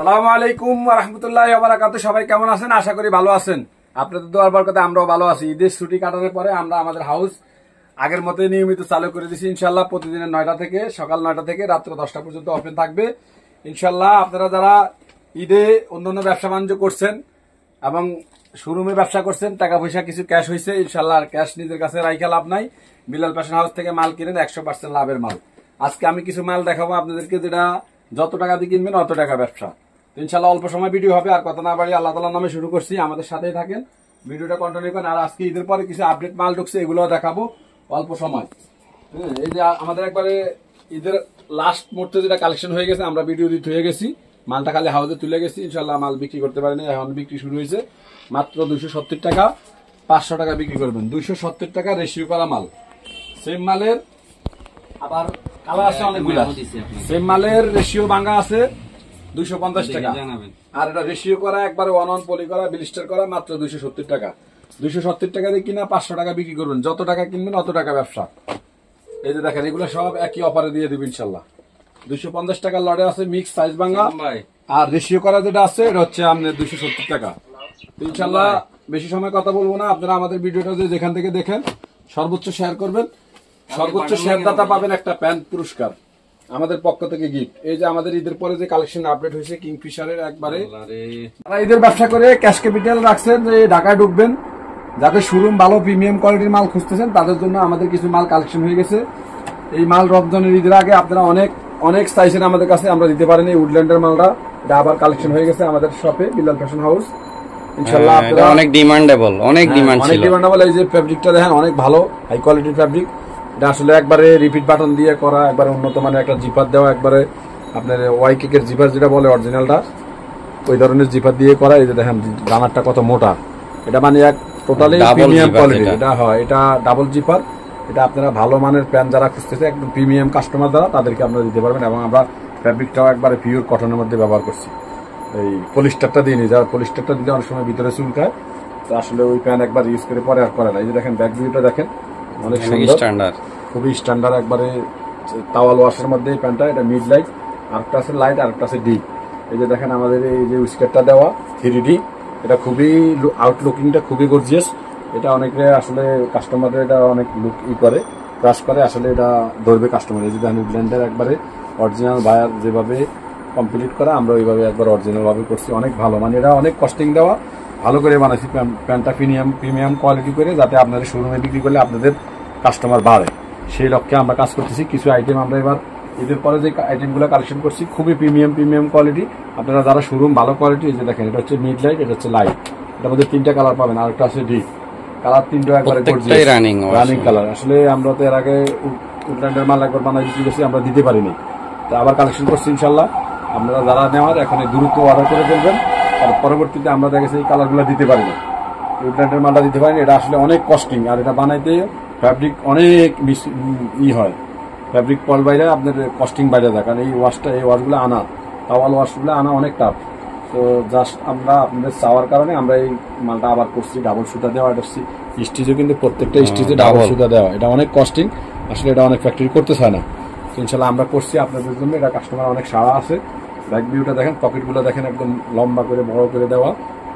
সালামু আলাইকুম ওয়া রাহমাতুল্লাহি ওয়া বারাকাতুহু। সবাই কেমন আছেন? আশা করি ভালো আছেন। আপনাদের দোয়ার বরকতে আমরাও ভালো আছি। ঈদের ছুটি কাটানোর পরে আমরা আমাদের হাউস আগের মতোই নিয়মিত চালু করে দিয়েছি ইনশাআল্লাহ। প্রতিদিনের 9টা থেকে সকাল 9টা থেকে রাত্র 10টা পর্যন্ত ওপেন থাকবে ইনশাআল্লাহ। আপনারা যারা ঈদে অন্যান্য ব্যবসা বাণিজ্য করছেন এবং শোরুমে ব্যবসা করছেন, টাকা পয়সা কিছু ক্যাশ হয়েছে ইনশাআল্লাহ, আর ক্যাশ নিজের কাছে রাইখা লাভ নাই। বিলাল ফ্যাশন হাউস থেকে মাল কিনেন 100% লাভের মাল। আজকে আমি কিছু মাল দেখাবো আপনাদেরকে, যেটা যত টাকা দিয়ে কিনবেন অত টাকা ব্যবসা। ইনশাআল্লাহ অল্প সময় ভিডিও হবে, আর কথা না বাড়িয়ে আল্লাহ তাআলার নামে শুরু করছি। আমাদের সাথেই থাকেন, ভিডিওটা কন্টিনিউ করেন। আর আজকে ঈদের পরে কিছু আপডেট মাল ঢুকছে, এগুলো দেখাবো অল্প সময়। এই যে আমাদের একবারে ঈদের লাস্ট মুহূর্তে যেটা কালেকশন হয়ে গেছে, আমরা ভিডিও দিতে হয়ে গেছি, মালটা খালি হাউসে তুলে গেছি ইনশাআল্লাহ। মাল বিক্রি করতে পারেনি, এখন বিক্রি শুরু হয়েছে। মাত্র 270 টাকা, 500 টাকা বিক্রি করবেন। 270 টাকা রেশিও করা মাল। সেম মালের আবার কালার আছে অনেকগুলো। সেম মালের রেশিও ভাঙা আছে 250 টাকা, আর এটা রেশিও করা একবারে 1-1 পলি করা ব্লিস্টার করা মাত্র 270 টাকা। 270 টাকা দিয়ে কিনা 500 টাকা বিক্রি করবেন। যত টাকা কিনবেন অত টাকা ব্যবসা। এই যে দেখেন, এগুলো সব একই অফারে দিয়ে দিবেন ইনশাআল্লাহ। 250 টাকার লটে আছে মিক্স সাইজ ভাঙা, আর রেশিও করা যেটা আছে এটা হচ্ছে আপনার 270 টাকা ইনশাআল্লাহ। বেশি সময় কথা বলবো না, আপনারা আমাদের ভিডিওটা যেখান থেকে দেখেন সর্বোচ্চ শেয়ার করবেন। সর্বোচ্চ শেয়ারদাতা পাবেন একটা প্যান্ট পুরস্কার আমাদের পক্ষ থেকে গিফট। এই যে আমাদের ঈদের পরে যে কালেকশন আপডেট হয়েছে কিংফিশারের, একবারে তারা ঈদের ব্যবসা করে ক্যাশ ক্যাপিটাল রাখছেন যে ঢাকায় ঢুকবেন, যাদের শোরুম ভালো প্রিমিয়াম কোয়ালিটির মাল খুঁজতেছেন তাদের জন্য আমাদের কিছু মাল কালেকশন হয়ে গেছে। এই মাল রমজানের ঈদের আগে আপনারা অনেক চাইছেন আমাদের কাছে, আমরা দিতে পারিনি। উডল্যান্ডের মালটা এটা আবার কালেকশন হয়ে গেছে আমাদের শপে বিলাল ফ্যাশন হাউস ইনশাআল্লাহ। আপনারা অনেক ডিমান্ডেবল, অনেক ডিমান্ড ছিল। এই যে ফেব্রিকটা দেখেন, অনেক ভালো হাই কোয়ালিটির ফেব্রিক। এটা আসলে একবারে রিপিট বাটন দিয়ে করা, একবারে উন্নত মানের একটা জিপার দেওয়া, একবারে আপনার ওয়াই কেকের জিপার যেটা বলে অরিজিনালটা, ওই ধরনের জিপার দিয়ে করা। এই যে দেখেন রানারটা কত মোটা, এটা মানে এক টোটালি প্রিমিয়াম কোয়ালিটি। এটা হয়, এটা ডাবল জিপার। এটা আপনারা ভালো মানের প্যান্ট যারা খুঁজতেছে একদম প্রিমিয়াম কাস্টমার দ্বারা তাদেরকে আপনারা দিতে পারবেন। এবং আমরা ফ্যাব্রিকটাও একবারে পিওর কটনের মধ্যে ব্যবহার করছি। এই পলিস্টারটা দিইনি, যারা পলিস্টারটা দিলে অনেক সময় ভিতরে চুলকায়, তো আসলে ওই প্যান্ট একবার ইউজ করে পরে আর করে না। এই যে দেখেন ব্যাক ভিউটা দেখেন, অনেক সুন্দর, খুবই স্ট্যান্ডার্ড, একবারে তাওয়াল ওয়াশের মধ্যে এই প্যান্টটা। এটা মিড লাইট, আরেকটা আছে লাইট, আরেকটা আছে ডিপ। এই যে দেখেন আমাদের এই যে উইস্কারটা দেওয়া 3D, এটা খুবই আউটলুকিংটা খুবই গর্জিয়াস। এটা অনেকে আসলে কাস্টমারদের এটা অনেক লুক করে ক্রাশ করে, আসলে এটা ধরবে কাস্টমার। এই যে দেখেন ব্লেন্ডার একবারে অরিজিনাল বায়ার যেভাবে কমপ্লিট করা, আমরা ওইভাবে একবার অরিজিনাল ভাবে করছি। অনেক ভালো, মানে এটা অনেক কস্টিং দেওয়া, ভালো করে বানাইছি প্যান্টটা প্রিমিয়াম কোয়ালিটি করে, যাতে আপনাদের শোরুমে বিক্রি করলে আপনাদের কাস্টমার বাড়ে, সেই লক্ষ্যে আমরা কাজ করতেছি। কিছু আইটেম আমরা এবার ঈদের পরে যে আইটেমগুলো কালেকশন করছি খুবই প্রিমিয়াম কোয়ালিটি। আপনারা যারা শোরুম ভালো কোয়ালিটি, এই যে দেখেন এটা হচ্ছে মিড লাইট, এটা হচ্ছে লাইট। এটার মধ্যে 3টা কালার পাবেন, আর একটা আছে ডিপ কালার। 3টা একবারে রানিং কালার। আসলে আমরা তো এর আগে উডল্যান্ডের মাল একবার বানাই বিক্রি করছি, আমরা দিতে পারিনি, তো আবার কালেকশন করছি ইনশাল্লাহ। আপনারা যারা নেওয়ার এখন দ্রুত অর্ডার করে ফেলবেন, আর পরবর্তীতে আমরা দেখেছি এই কালারগুলো দিতে পারিনি, উডল্যান্ডের মালটা দিতে পারিনি। এটা আসলে অনেক কস্টিং, আর এটা বানাইতে ফ্যাব্রিক অনেক হয়, ফ্যাব্রিক পল বাইরে আপনার কস্টিং বাইরে যায়। কারণ এই ওয়াশগুলো আনা, তাওয়াল ওয়াশগুলো আনা অনেক টাফ। তো জাস্ট আমরা আপনাদের চাওয়ার কারণে আমরা এই মালটা আবার করছি ডাবল সুতা দেওয়া। এটা স্টিচও কিন্তু প্রত্যেকটা স্টিচে ডাবল সুতা দেওয়া। এটা অনেক কস্টিং, আসলে এটা অনেক ফ্যাক্টরি করতে চায় না। ইনশাল্লাহ আমরা করছি আপনাদের জন্য। এটা কাস্টমার অনেক সাড়া আছে। ব্যাক ভিউটা দেখেন, পকেটগুলো দেখেন একদম লম্বা করে বড় করে দেওয়া।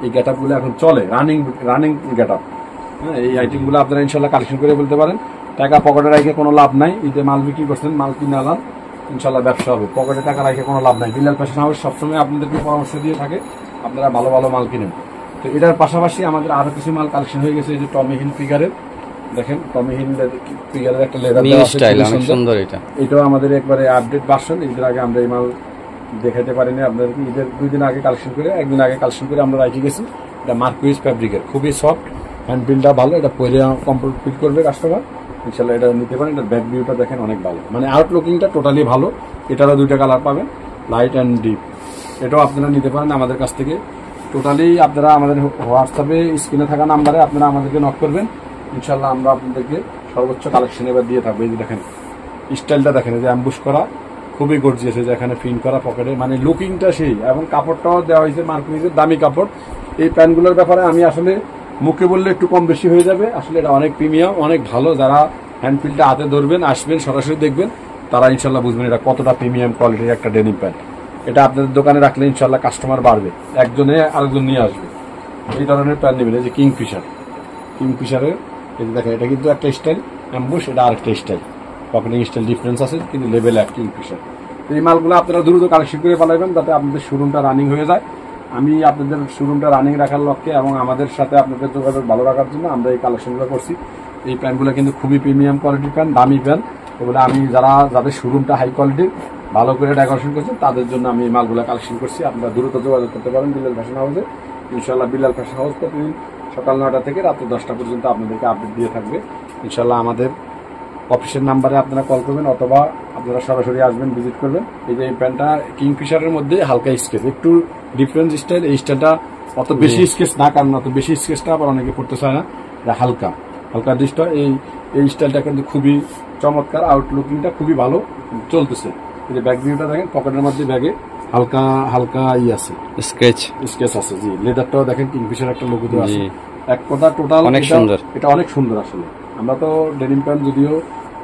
এই গেট আপগুলো এখন চলে, রানিং গেট আপ। হ্যাঁ, এই আইটেমগুলো আপনারা ইনশাল্লাহ কালেকশন করে বলতে পারেন। টাকা পকেটে রাখে কোনো লাভ নাই। ঈদে মাল বিক্রি করছেন, মাল কিনে আলাম, ইনশাল্লাহ ব্যবসা হবে। পকেটে টাকা রাখে কোনো লাভ নাই। বিলাল ফ্যাশন হাউস সবসময় আপনাদেরকে পরামর্শ দিয়ে থাকে আপনারা ভালো মাল কিনেন। তো এটার পাশাপাশি আমাদের আরো কিছু মাল কালেকশন হয়ে গেছে। এই যে টমি হিল ফিগারের, দেখেন টমি হিল ফিগারের একটা লেদার দেওয়া আছে, সুন্দর। এটাও আমাদের একবারে আপডেট ভার্সন। ঈদের আগে আমরা এই মাল দেখাতে পারিনি আপনাদেরকে। ঈদের 2 দিন আগে কালেকশন করে, 1 দিন আগে কালেকশন করে আমরা রেখে গেছি। এটা মার্কুইজ ফ্যাব্রিকের, খুবই সফট, হ্যান্ড প্রিন্টটা ভালো। এটা পরে কমপ্লিট করবে কাস্টমার, ইনশাল্লাহ এটা নিতে পারেন। এটা ব্যাক ভিউটা দেখেন অনেক ভালো, মানে আউটলুকিংটা টোটালি ভালো। এটারও 2টা কালার পাবেন, লাইট অ্যান্ড ডিপ। এটাও আপনারা নিতে পারেন আমাদের কাছ থেকে। টোটালি আপনারা আমাদের হোয়াটসঅ্যাপে স্ক্রিনে থাকা নাম্বারে আপনারা আমাদেরকে নক করবেন, ইনশাল্লাহ আমরা আপনাদেরকে সর্বোচ্চ কালেকশন এবার দিয়ে থাকবো। এই যে দেখেন স্টাইলটা দেখেন, এই যে অ্যাম্বুশ করা, খুবই গর্জিয়াস। এই যে এখানে ফিন করা পকেটে, মানে লুকিংটা সেই, এবং কাপড়টাও দেওয়া হয়েছে মার্কুইজের দামি কাপড়। এই প্যান্টগুলোর ব্যাপারে আমি আসলে মুখে বললে একটু কম বেশি হয়ে যাবে, আসলে এটা অনেক প্রিমিয়াম, অনেক ভালো। যারা হ্যান্ডফিলটা হাতে ধরবেন, আসবেন, সরাসরি দেখবেন, তারা ইনশাল্লাহ বুঝবেন এটা কতটা প্রিমিয়াম কোয়ালিটির একটা ডেনিম প্যান্ট। এটা আপনাদের দোকানে রাখলে ইনশাল্লাহ কাস্টমার বাড়বে, একজনে আরেকজন নিয়ে আসবে। এই ধরনের প্যান্ট নেবেন। এই যে কিংফিশারের এই যে দেখেন, এটা কিন্তু একটা স্টাইল, অ্যাম্বুশ এটা আরেকটা স্টাইল, পকেটিং স্টাইল ডিফারেন্স আছে, কিন্তু লেভেল এক কিংফিশার। এই মালগুলো আপনারা দ্রুত কালেকশন করে পালাবেন যাতে আপনাদের শোরুমটা রানিং হয়ে যায়। আমি আপনাদের শোরুমটা রানিং রাখার লক্ষ্যে এবং আমাদের সাথে আপনাদের যোগাযোগ ভালো রাখার জন্য আমরা এই কালেকশনগুলো করছি। এই প্যান্টগুলো কিন্তু খুবই প্রিমিয়াম কোয়ালিটির প্যান্ট, দামি প্যান্ট। এগুলো আমি যাদের শোরুমটা হাই কোয়ালিটির ভালো করে ডেকোরেশন করছেন তাদের জন্য আমি এই মালগুলো কালেকশন করছি। আপনারা দ্রুত যোগাযোগ করতে পারেন বিলাল ফ্যাশন হাউসে। ইনশাল্লাহ বিলাল ফ্যাশন হাউস প্রতিদিন সকাল 9টা থেকে রাত্র 10টা পর্যন্ত আপনাদেরকে আপডেট দিয়ে থাকবে। ইনশাল্লাহ আমাদের অফিসের নাম্বারে আপনারা কল করবেন অথবা আপনারা সরাসরি আসবেন, ভিজিট করবেন। এই যে এই প্যান্টটা কিংফিশারের মধ্যে হালকা স্কেচ, একটু ডিফারেন্ট স্টাইল। এই স্টাইলটা অত বেশি স্কেচ না, কারণ অত বেশি স্কেচটা আবার অনেকে পড়তে চায় না, এটা হালকা দৃষ্ট। এই স্টাইলটা কিন্তু খুবই চমৎকার, আউটলুকিংটা খুবই ভালো চলতেছে। এই যে ব্যাক ভিউটা দেখেন, পকেটের মধ্যে ব্যাগে হালকা আছে, স্কেচ আছে। জি, লেদারটাও দেখেন কিংফিশার একটা লোগো দেওয়া আছে। এক কথা টোটাল অনেক সুন্দর, এটা অনেক সুন্দর। আসলে আমরা তো ডেনিম প্যান্ট যদিও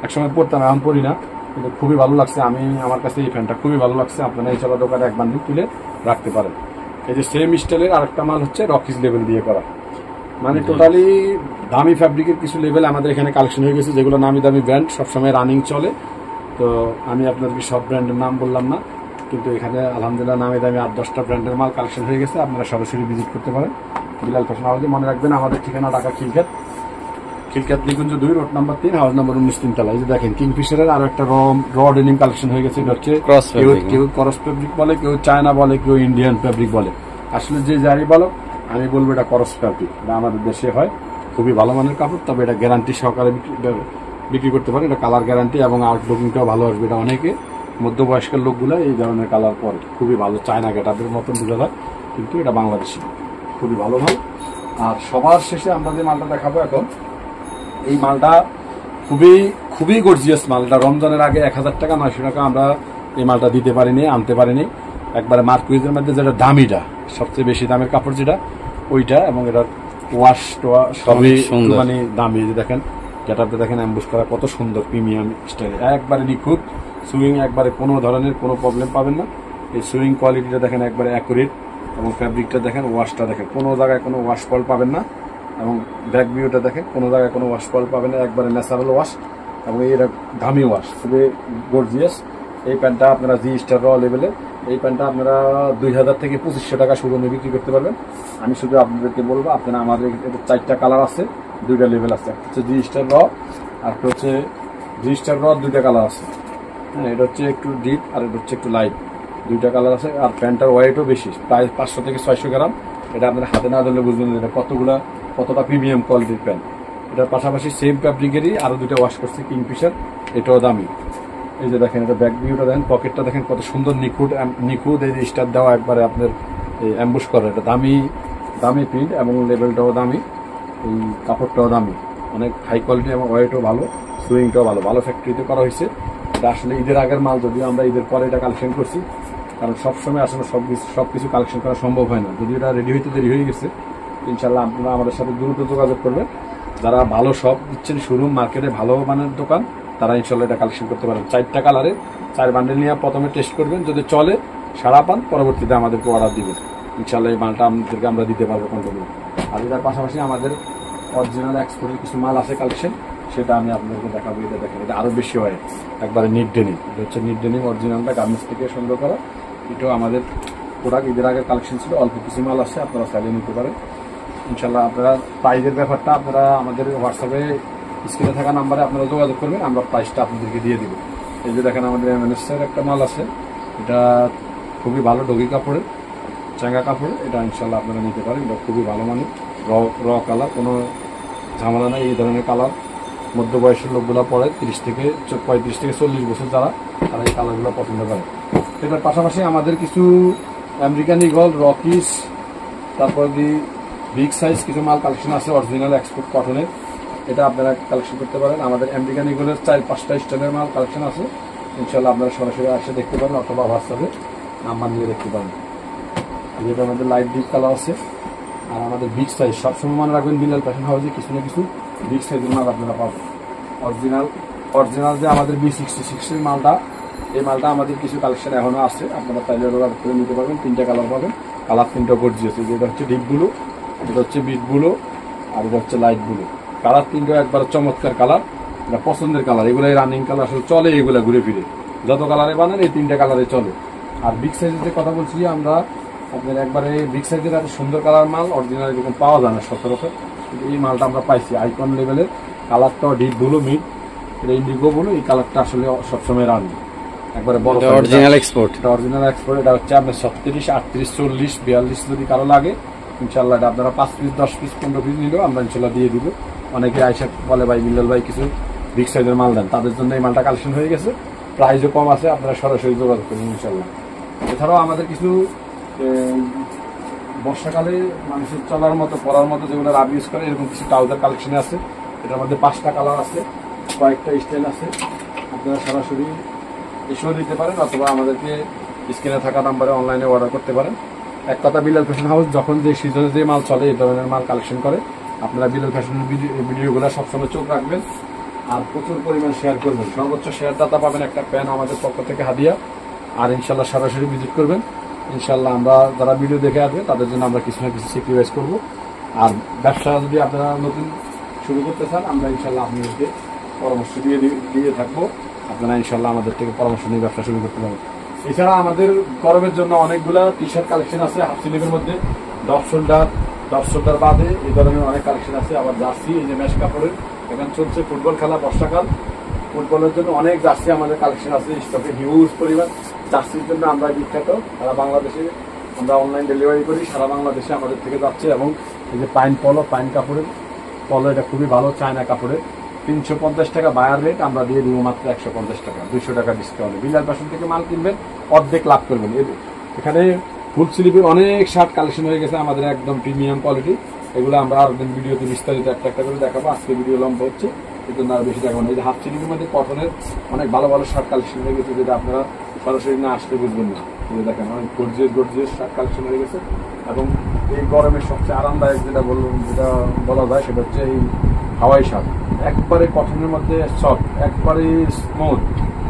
একসময় পরতাম, এখন পরি না, কিন্তু খুবই ভালো লাগছে। আমার কাছে এই প্যান্টটা খুবই ভালো লাগছে। আপনারা এই চলা দোকানে এক বান্ডিল তুলে রাখতে পারেন। এই যে সেম স্টাইলের আরেকটা মাল হচ্ছে রকিস লেভেল দিয়ে করা, মানে টোটালি দামি ফ্যাব্রিকের কিছু লেভেল আমাদের এখানে কালেকশন হয়ে গেছে, যেগুলো নামি দামি ব্র্যান্ড সবসময় রানিং চলে। তো আমি আপনাদেরকে সব ব্র্যান্ডের নাম বললাম না, কিন্তু এখানে আলহামদুলিল্লাহ নামি দামি 8-10টা ব্র্যান্ডের মাল কালেকশন হয়ে গেছে। আপনারা সরাসরি ভিজিট করতে পারেন বিলাল ফ্যাশন হাউসে। মনে রাখবেন আমাদের ঠিকানা ঢাকা খিলখ্যাত নিকুঞ্জ 2 রোড নাম্বার 3 হাউস নাম্বার 19 তিনতলা। এই যে দেখেন কিংফিশারের আরো একটা র ডেনিম কালেকশন হয়ে গেছে। এটা হচ্ছে কেউ ক্রস ফ্যাব্রিক বলে, কেউ চায়না বলে, কেউ ইন্ডিয়ান ফ্যাব্রিক বলে। আসলে যে যারই বলো আমি বলবো এটা ক্রস ফ্যাব্রিক। এটা আমাদের দেশে হয়, খুবই ভালো মানের কাপড়, তবে এটা গ্যারান্টি সহকারে বিক্রি করতে পারে। এটা কালার গ্যারান্টি এবং আউটলুকিংটাও ভালো আসবে। এটা অনেকে মধ্যবয়স্কের লোকগুলো এই ধরনের কালার পরে খুবই ভালো, চায়না গেটাপের মতন বোঝা যায়, কিন্তু এটা বাংলাদেশি, খুবই ভালো মাল। আর সবার শেষে আমরা যে মালটা দেখাবো এখন, এই মালটা খুবই গর্জিয়াস মাল। এটা রমজানের আগে 1000 টাকা 900 টাকা আমরা এই মালটা দিতে পারিনি, আনতে পারিনি। একবারে মার্কুইজের মধ্যে যেটা দামিটা, সবচেয়ে বেশি দামের কাপড় যেটা ওইটা, এবং এটার ওয়াশ টোয়া সবই মানে দামি। দেখেন গেটাপটা দেখেন, অ্যাম্বুশ করা কত সুন্দর, প্রিমিয়াম স্টাইল, একবারে নিখুঁত সুইং, একবারে কোনো ধরনের কোনো প্রবলেম পাবেন না। এই সুইং কোয়ালিটিটা দেখেন একবারে অ্যাকুরেট, এবং ফ্যাব্রিকটা দেখেন, ওয়াশটা দেখেন, কোনো জায়গায় কোনো ওয়াশ ফল পাবেন না। এবং ব্যাক ভিউটা দেখেন, কোনো জায়গায় কোনো ওয়াশ ফল পাবেন না, একবারে ন্যাচারাল ওয়াশ, এবং এটা দামি ওয়াশ, খুবই গর্জিয়াস। এই প্যান্টটা আপনারা জি স্টার র লেভেলে, এই প্যান্টটা আপনারা 2000 থেকে 2500 টাকা শোরুমে বিক্রি করতে পারবেন। আমি শুধু আপনাদেরকে বলবো, আপনারা আমাদের 4টা কালার আছে, 2টা লেভেল আছে। একটা হচ্ছে জি স্টার র, আর একটা হচ্ছে জি স্টার র, 2টা কালার আছে। হ্যাঁ, এটা হচ্ছে একটু ডিপ আর এটা হচ্ছে একটু লাইট, 2টা কালার আছে। আর প্যান্টটার ওয়েটও বেশি, প্রায় 500 থেকে 600 গ্রাম। এটা আপনারা হাতে না ধরলে বুঝবেন এটা কতটা প্রিমিয়াম কোয়ালিটির প্যান্ট। এটার পাশাপাশি সেম ফ্যাব্রিকেরই আরো 2টা ওয়াশ করছে কিংফিশার, এটাও দামি। এই যে দেখেন, এটা ব্যাক ভিউটা দেখেন, পকেটটা দেখেন কত সুন্দর নিখুঁত এই যে স্টার দেওয়া, একবারে আপনার এই অ্যাম্বুশ করা। এটা দামি প্রিন্ট এবং লেভেলটাও দামি, এই কাপড়টাও দামি, অনেক হাই কোয়ালিটি এবং ওয়েটও ভালো, সুইংটাও ভালো ফ্যাক্টরিতে করা হয়েছে। এটা আসলে ঈদের আগের মাল, যদিও আমরা ঈদের পরে এটা কালেকশন করছি, কারণ সবসময় আসলে সবকিছু কালেকশন করা সম্ভব হয় না। যদি এটা রেডি হইতে দেরি হয়ে গেছে, ইনশাল্লাহ আপনারা আমাদের সাথে দ্রুত যোগাযোগ করবেন। যারা ভালো শপ দিচ্ছেন, শোরুম মার্কেটে ভালো মানের দোকান, তারা ইনশাল্লাহ এটা কালেকশন করতে পারেন। 4টা কালারে 4 বান্ডেল নিয়ে প্রথমে টেস্ট করবেন, যদি চলে সাড়া পান, পরবর্তীতে আমাদেরকে অর্ডার দিবেন। ইনশাল্লাহ এই মালটা আমাদেরকে আমরা দিতে পারবো কন্টিনিউ। আর এটার পাশাপাশি আমাদের অরিজিনাল এক্সপোর্টের কিছু মাল আছে কালেকশন, সেটা আমি আপনাদেরকে দেখাবো। এটা দেখেন, এটা আরো বেশি হয়, একবারে নিট ডেনিম। এটা হচ্ছে নিট ডেনিম, অরিজিনালটা গার্মেন্টস থেকে সংগ্রহ করা। এটাও আমাদের প্রোডাক্ট, ঈদের আগের কালেকশন ছিল, অল্প কিছু মাল আছে, আপনারা চাইলে নিতে পারেন ইনশাল্লাহ। আপনারা প্রাইজের ব্যাপারটা আপনারা আমাদের হোয়াটসঅ্যাপে স্ক্রিনে থাকা নাম্বারে আপনারা যোগাযোগ করবেন, আমরা প্রাইসটা আপনাদেরকে দিয়ে দিব। এই যে দেখেন, আমাদের এমএনএসের একটা মাল আছে, এটা খুবই ভালো ডগি কাপড়ের, চাঙ্গা কাপড়। এটা ইনশাল্লাহ আপনারা নিতে পারেন, এটা খুবই ভালো মানের র কালার, কোনো ঝামেলা নাই। এই ধরনের কালার মধ্যবয়সের লোকগুলো পরে 35 থেকে 40 বছর যারা, তারা এই কালারগুলো পছন্দ করে। এটার পাশাপাশি আমাদের কিছু আমেরিকান ইগল, রকিস, তারপর বিগ সাইজ কিছু মাল কালেকশন আছে, অরিজিনাল এক্সপোর্ট কটনের। এটা আপনারা কালেকশন করতে পারেন। আমাদের আমেরিকান ইগলের 4-5টা স্টাইলের মাল কালেকশন আছে, ইনশাল্লাহ আপনারা সরাসরি আসে দেখতে পারেন, অথবা হোয়াটসঅ্যাপে নাম্বার নিয়ে দেখতে পারেন। যেটা আমাদের লাইট ডিপ কালার আছে। আর আমাদের বিগ সাইজ সবসময় মনে রাখবেন, বিলাল ফ্যাশন হাউসে কিছু না কিছু বিগ সাইজের মাল আপনারা পাবেন। অরিজিনাল যে আমাদের B66 মালটা, এই মালটা আমাদের কিছু কালেকশন এখনো আছে, আপনারা চাইলে অর্ডার করে নিতে পারবেন। 3টা কালার পাবেন, কালার 3টা গর্জিয়াস। যেটা হচ্ছে ডিপ ব্লু, এটা হচ্ছে বিট ব্লু, আর এটা হচ্ছে লাইট ব্লু। কালার 3টা একবার চমৎকার কালার, এটা পছন্দের কালার। এগুলাই রানিং কালার, আসলে চলে এগুলা ঘুরে ফিরে, যত কালারে বানান এই 3টা কালারে চলে। আর বিগ সাইজের যে কথা বলছি, আমরা আপনার একবারে বিগ সাইজের এত সুন্দর কালার মাল অরিজিনাল এরকম পাওয়া যায় না সচরাচর, কিন্তু এই মালটা আমরা পাইছি আইকন লেভেলের। কালারটা ডিপ ব্লু, মিড, এটা ইন্ডিগো ব্লু। এই কালারটা আসলে সবসময় রানি, একবারে বড় অরিজিনাল এক্সপোর্ট। এটা অরিজিনাল এক্সপোর্ট। এটা হচ্ছে আপনার 36, 38, 40, 42 যদি কারো লাগে ইনশাল্লাহ এটা আপনারা 5 পিস, 10 পিস, 15 পিস নিলেও আমরা ইনশাল্লাহ দিয়ে দিব। অনেকে আইসা বলে ভাই বিল্লাল ভাই কিছু বিগ সাইজের মাল দেন, তাদের জন্য এই মালটা কালেকশন হয়ে গেছে। প্রাইসও কম আছে, আপনারা সরাসরি যোগাযোগ করুন ইনশাল্লাহ। এছাড়াও আমাদের কিছু বর্ষাকালে মানুষের চলার মতো, পরার মতো যেগুলো রাব ইউজ করে এরকম কিছু ট্রাউজার কালেকশনে আছে। এটার মধ্যে 5টা কালার আছে, কয়েকটা স্টাইল আছে। আপনারা সরাসরি এসেও দিতে পারেন অথবা আমাদেরকে স্ক্রিনে থাকা নাম্বারে অনলাইনে অর্ডার করতে পারেন। এক কথা, বিলাল ফ্যাশন হাউস যখন যে সিজনে যে মাল চলে এই ধরনের মাল কালেকশন করে। আপনারা বিলাল ফ্যাশনের ভিডিওগুলো সবসময় চোখ রাখবেন আর প্রচুর পরিমাণ শেয়ার করবেন। সর্বোচ্চ শেয়ার দাতা পাবেন একটা প্যান আমাদের পক্ষ থেকে হাদিয়া। আর ইনশাল্লাহ সরাসরি ভিজিট করবেন ইনশাল্লাহ। আমরা যারা ভিডিও দেখে আসবে তাদের জন্য আমরা কিছু না কিছু স্যাক্রিফাইস করবো। আর ব্যবসা যদি আপনারা নতুন শুরু করতে চান, আমরা ইনশাল্লাহ আপনাদেরকে পরামর্শ দিয়ে থাকবো। আপনারা ইনশাল্লাহ আমাদের থেকে পরামর্শ নিয়ে ব্যবসা শুরু করতে পারবেন। এছাড়া আমাদের গরমের জন্য অনেকগুলা টি শার্ট কালেকশন আছে হাফ স্লিভের মধ্যে, ডপ শোল্ডার বাদে এই ধরনের অনেক কালেকশন আছে। আবার জার্সি, এই যে ম্যাশ কাপড়ের, এখন চলছে ফুটবল খেলা, বর্ষাকাল, ফুটবলের জন্য অনেক জার্সি আমাদের কালেকশন আছে স্টকে হিউজ পরিমাণ। জার্সির জন্য আমরা বিখ্যাত, সারা বাংলাদেশে আমরা অনলাইন ডেলিভারি করি, সারা বাংলাদেশে আমাদের থেকে যাচ্ছে। এবং এই যে পাইন কাপড়ের পলো, এটা খুবই ভালো চায়না কাপড়ের। 350 টাকা বায়ার রেট, আমরা দিয়ে দিব মাত্র 150 টাকা, 200 টাকা ডিসকাউন্ট। বিলাল ফ্যাশন থেকে মাল কিনবেন, অর্ধেক লাভ করবেন। এখানে ফুল স্লিভের অনেক শার্ট কালেকশন হয়ে গেছে আমাদের, একদম প্রিমিয়াম কোয়ালিটি। এগুলো আমরা আর ভিডিওতে বিস্তারিত একটা করে দেখাবো। আজকে ভিডিও লম্বা হচ্ছে, কিন্তু আর বেশি দেখাবো না। এই যে হাফ স্লিভের মধ্যে কটনের অনেক ভালো ভালো শার্ট কালেকশন হয়ে গেছে, যেটা আপনারা সরাসরি না আসতে বুঝবেন না। দেখেন অনেক গর্জিয়াস শার্ট কালেকশন হয়ে গেছে। এবং এই গরমের সবচেয়ে আরামদায়ক যেটা বলা যায় সেটা হচ্ছে এই হাওয়াই শার্ট, একবারে কটনের মধ্যে সফট, একবারে স্মুথ।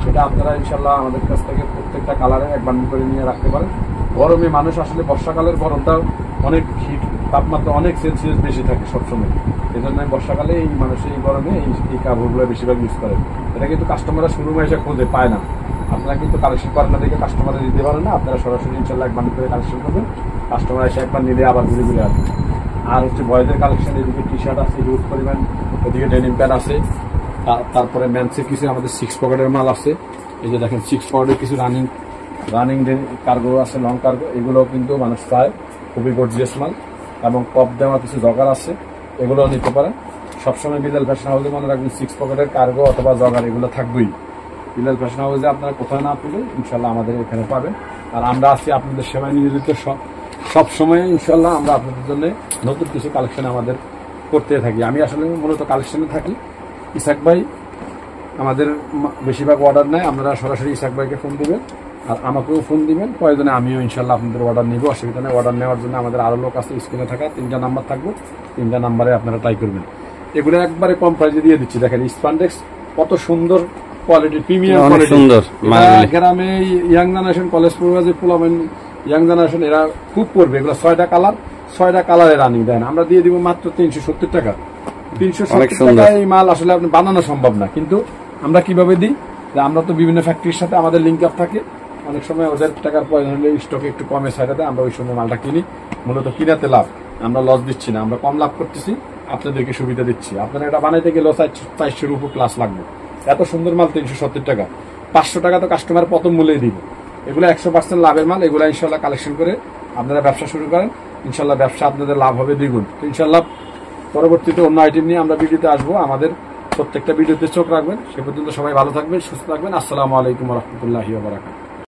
সেটা আপনারা ইনশাল্লাহ আমাদের কাছ থেকে প্রত্যেকটা কালারে এক বান্ডিল করে নিয়ে রাখতে পারেন। গরমে মানুষ আসলে বর্ষাকালের গরমটা অনেক হিট, তাপমাত্রা অনেক সেলসিয়াস বেশি থাকে সবসময়। এই জন্য বর্ষাকালে এই মানুষ এই গরমে এই কাপড়গুলো বেশিরভাগ ইউজ করে। এটা কিন্তু কাস্টমাররা শুরু মাসে খোঁজে পায় না। আপনারা কিন্তু কালেকশন করেন না দেখে কাস্টমাররা দিতে পারেন না। আপনারা সরাসরি ইনশাল্লাহ এক বান্ডিল করে কালেকশন করবেন, কাস্টমার এসে একবার নিলে আবার ঘুরে ঘুরে আসবে। আর হচ্ছে বয়েজের কালেকশন, এদিকে টি শার্ট আছে হিউজ পরিমাণ, ওদিকে ডেনিম প্যান্ট আছে। তারপরে ম্যান্সের কিছু আমাদের 6 পকেটের মাল আছে। এই যে দেখেন 6 পকেটের কিছু রানিং কার্গো আছে, লং কার্গো, এগুলো কিন্তু মানুষ চায়, খুবই গর্জিয়াস মাল। এবং কপ দেওয়া কিছু জগার আছে, এগুলো নিতে পারেন। সবসময় বিলাল ফ্যাশন হাউসে মনে রাখবেন 6 পকেটের কার্গো অথবা জগার এগুলো থাকবেই। বিলাল ফ্যাশন হাউসে আপনারা কোথাও না পেলে ইনশাল্লাহ আমাদের এখানে পাবেন। আর আমরা আছি আপনাদের সেবায় নিয়োজিত সবসময় ইনশাল্লাহ। আমরা আপনাদের জন্য নতুন কিছু কালেকশন আমাদের করতে থাকি। আমি আসলে মূলত কালেকশনে থাকি। ইসাক ভাই আমাদের বেশিরভাগ অর্ডার নেয়, আপনারা সরাসরি ইসাক ভাইকে ফোন দিবেন আর আমাকেও ফোন দিবেন, প্রয়োজনে আমিও ইনশাল্লাহ আপনাদের অর্ডার নিব, অসুবিধা নেই। অর্ডার নেওয়ার জন্য আমাদের আরও লোক আছে, স্ক্রিনে থাকা 3টা নাম্বার থাকবে, 3টা নাম্বারে আপনারা ট্রাই করবেন। এগুলো একবারে কম প্রাইসে দিয়ে দিচ্ছি। দেখেন স্পান্ডেক্স কত সুন্দর কোয়ালিটি, প্রিমিয়াম কোয়ালিটি। গ্রামে ইয়াং জেনারেশন, কলেজ পড়ুয়া যে পোলাবেন ইয়াং জেনারেশন, এরা খুব পড়বে। এগুলো 6টা কালারে রানিং দেন, আমরা দিয়ে দিব মাত্র 370 টাকা। 370 টাকায় এই মাল আসলে আপনি বানানো সম্ভব না, কিন্তু আমরা কিভাবে দিই, আমরা তো বিভিন্ন ফ্যাক্টরির সাথে আমাদের লিঙ্ক আপ থাকে। অনেক সময় ওদের টাকার প্রয়োজন হলে স্টকে একটু কমে সাইডাতে আমরা ওই সময় মালটা কিনি। মূলত কিনাতে লাভ, আমরা লস দিচ্ছি না, আমরা কম লাভ করতেছি, আপনাদেরকে সুবিধা দিচ্ছি। আপনারা এটা বানাইতে গেলেও 400-র উপর প্লাস লাগবে। এত সুন্দর মাল 370 টাকা, 500 টাকা তো কাস্টমার প্রথম মূল্যেই দিব। এগুলো 100% লাভের মাল। এগুলো ইনশাল্লাহ কালেকশন করে আপনারা ব্যবসা শুরু করেন, ইনশাল্লাহ ব্যবসা আপনাদের লাভ হবে দ্বিগুণ। তো ইনশাল্লাহ পরবর্তীতে অন্য আইটেম নিয়ে আমরা ভিডিওতে আসবো। আমাদের প্রত্যেকটা ভিডিওতে চোখ রাখবেন। সে পর্যন্ত সবাই ভালো থাকবেন, সুস্থ থাকবেন। আসসালামু আলাইকুম ওয়া রাহমাতুল্লাহি ওয়া বারাকাতুহু।